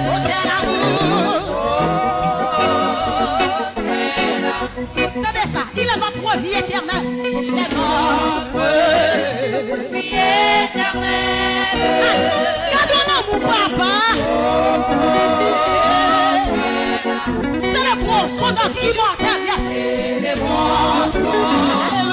Oh, quel amour. Attendez ça, il est notre vie éternelle. Il est notre vie éternelle. Gardons-le, mon papa. C'est le bon son de vie immortelle, yes. C'est le bon son.